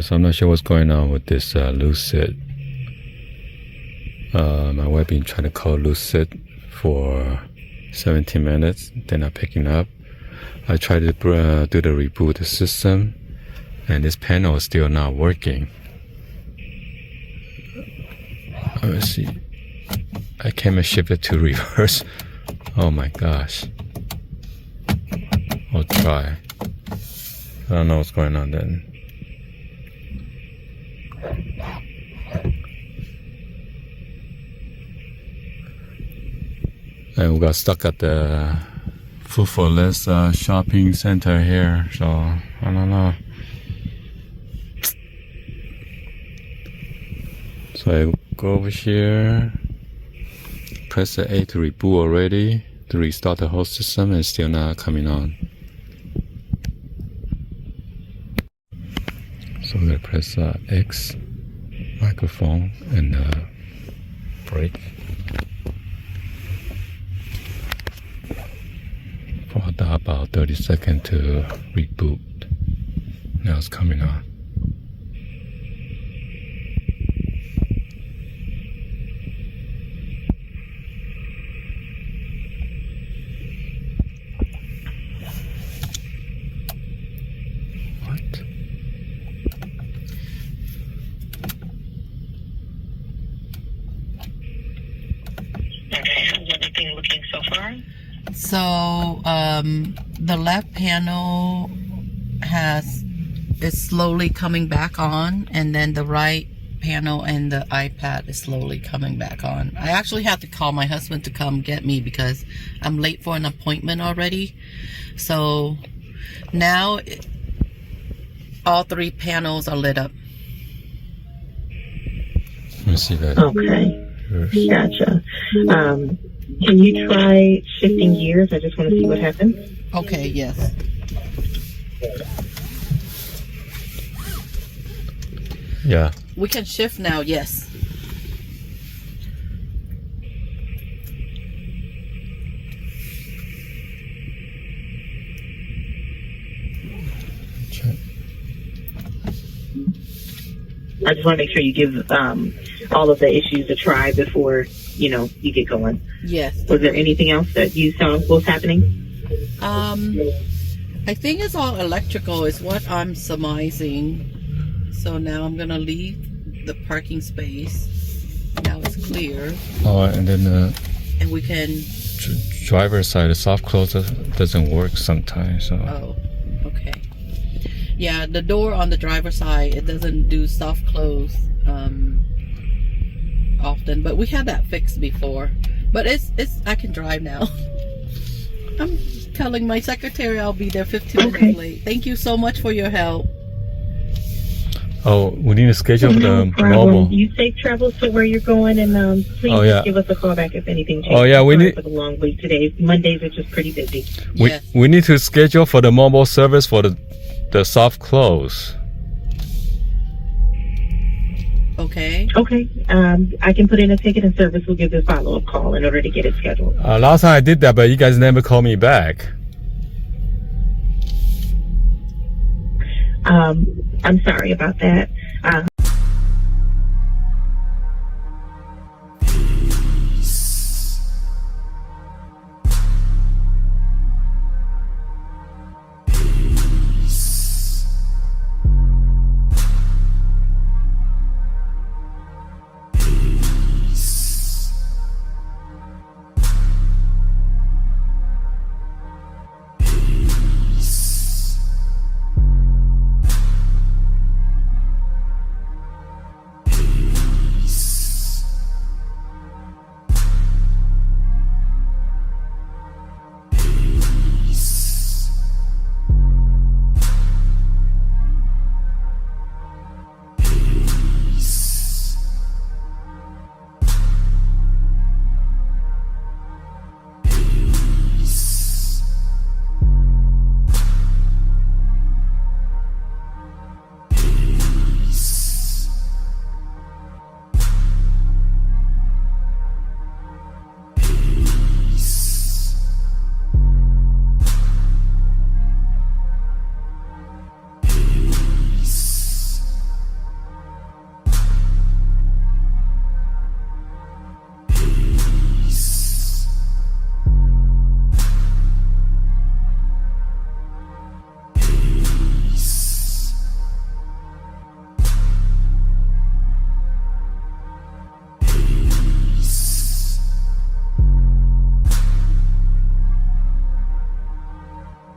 Alright, so I'm not sure what's going on with this Lucid. My wife been trying to call Lucid for 17 minutes. They're not picking up. I tried to do the reboot the system, and this panel is still not working. Let's see. I can't shift it to reverse. Oh my gosh. I'll try. I don't know what's going on then. And we got stuck at the food for less shopping center here, so I don't know. So I go over here, press the A to reboot already, to restart the whole system, and it's still not coming on. So we're gonna press X, microphone, and brake. For about 30 seconds to reboot. Now it's coming on. What? Okay, how's everything looking so far? So the left panel is slowly coming back on, and then the right panel and the iPad is slowly coming back on. I actually had to call my husband to come get me because I'm late for an appointment already. So now all three panels are lit up. Let me see that. Okay, gotcha. Can you try shifting gears? I just want to see what happens. Okay, yes. Yeah. We can shift now, yes. Check. I just want to make sure you give all of the issues a try before, you get going. Yes. Was there anything else that you saw was happening? I think it's all electrical is what I'm surmising. So now I'm gonna leave the parking space. Now it's clear. Oh, and then And we can... driver's side, the soft close doesn't work sometimes. So. Oh, okay. Yeah, the door on the driver's side, it doesn't do soft close often, but we had that fixed before. But it's I can drive now. I'm telling my secretary I'll be there 15 minutes late. Thank you so much for your help. Oh, we need to schedule No the problem. mobile. You safe travels to where you're going, and please just give us a call back if anything changes. Oh yeah, we need for the long week today. Mondays are just pretty busy. we need to schedule for the mobile service for the soft close. Okay. Okay. I can put in a ticket, and service will give you a follow-up call in order to get it scheduled. Last time I did that, but you guys never called me back. I'm sorry about that.